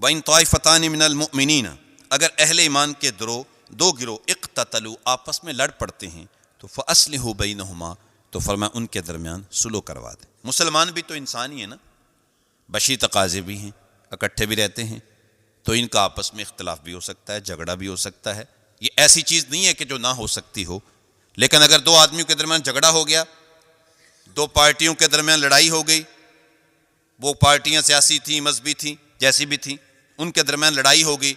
وَإِن طَائِفَتَانِ مِنَ الْمُؤْمِنِينَ اگر اہل ایمان کے دو گروہ اقتتلوا آپس میں لڑ پڑتے ہیں تو فَأَصْلِحُوا بَيْنَهُمَا تو فرمایا ان کے درمیان صلح کروا دے۔ مسلمان بھی تو انسان ہی ہے نا، بشری تقاضے بھی ہیں، اکٹھے بھی رہتے ہیں، تو ان کا آپس میں اختلاف بھی ہو سکتا ہے، جھگڑا بھی ہو سکتا ہے۔ یہ ایسی چیز نہیں ہے کہ جو نہ ہو سکتی ہو، لیکن اگر دو آدمیوں کے درمیان جھگڑا ہو گیا، دو پارٹیوں کے درمیان لڑائی ہو گئی، وہ پارٹیاں سیاسی تھیں، مذہبی تھیں، جیسی بھی تھیں، ان کے درمیان لڑائی ہو گئی،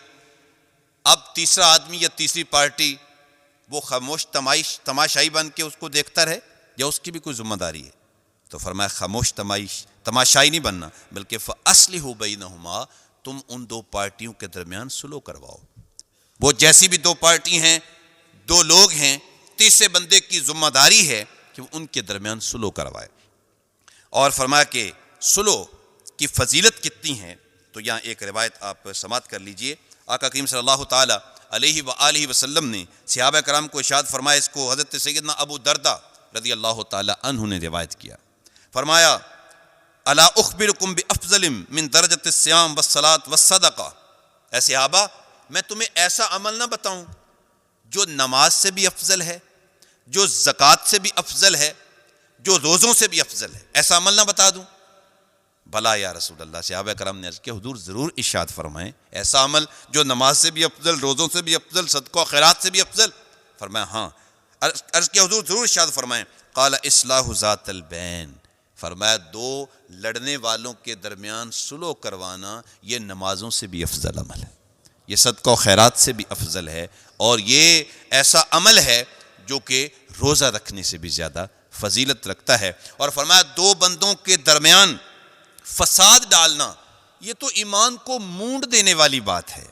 اب تیسرا آدمی یا تیسری پارٹی وہ خاموش تماشائی بن کے اس کو دیکھتا رہے یا اس کی بھی کوئی ذمہ داری ہے؟ تو فرمایا خاموش تماشائی نہیں بننا، بلکہ فَأَصْلِحُوا بَيْنَهُمَا تم ان دو پارٹیوں کے درمیان صلح کرواؤ۔ وہ جیسی بھی دو پارٹی ہیں، دو لوگ ہیں، تیسرے بندے کی ذمہ داری ہے کہ وہ ان کے درمیان صلح کروائے۔ اور فرمایا کہ صلح کی فضیلت کتنی ہے، تو یہاں ایک روایت آپ سماعت کر لیجئے۔ آقا کریم صلی اللہ تعالی علیہ وآلہ وسلم نے صحابہ کرام کو ارشاد فرمایا، اس کو حضرت سیدنا ابو درداء رضی اللہ تعالی عنہ نے روایت کیا، فرمایا الا اخبرکم بافضل من درجۃ الصیام والصلاۃ والصدقہ، اے صحابہ میں تمہیں ایسا عمل نہ بتاؤں جو نماز سے بھی افضل ہے، جو زکوٰۃ سے بھی افضل ہے، جو روزوں سے بھی افضل ہے، ایسا عمل نہ بتا دوں؟ بھلا یا رسول اللہ، صحابہ کرام نے عرض کیا حضور ضرور ارشاد فرمائیں، ایسا عمل جو نماز سے بھی افضل، روزوں سے بھی افضل، صدقہ و خیرات سے بھی افضل؟ فرمایا ہاں۔ عرض کیا حضور ضرور ارشاد فرمائیں؟ قال اصلاح ذات البین، فرمایا دو لڑنے والوں کے درمیان صلح کروانا یہ نمازوں سے بھی افضل عمل ہے، یہ صدقہ و خیرات سے بھی افضل ہے، اور یہ ایسا عمل ہے جو کہ روزہ رکھنے سے بھی زیادہ فضیلت رکھتا ہے۔ اور فرمایا دو بندوں کے درمیان فساد ڈالنا یہ تو ایمان کو مونڈ دینے والی بات ہے،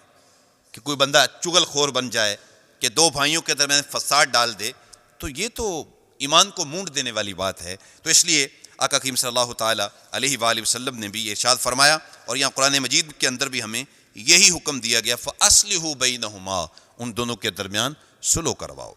کہ کوئی بندہ چغل خور بن جائے کہ دو بھائیوں کے درمیان فساد ڈال دے، تو یہ تو ایمان کو مونڈ دینے والی بات ہے۔ تو اس لیے آقا کریم صلی اللہ تعالی علیہ وآلہ وسلم نے بھی یہ ارشاد فرمایا، اور یہاں قرآن مجید کے اندر بھی ہمیں یہی حکم دیا گیا، فَأَصْلِحُوا بَيْنَهُمَا ان دونوں کے درمیان صلح کرواؤ۔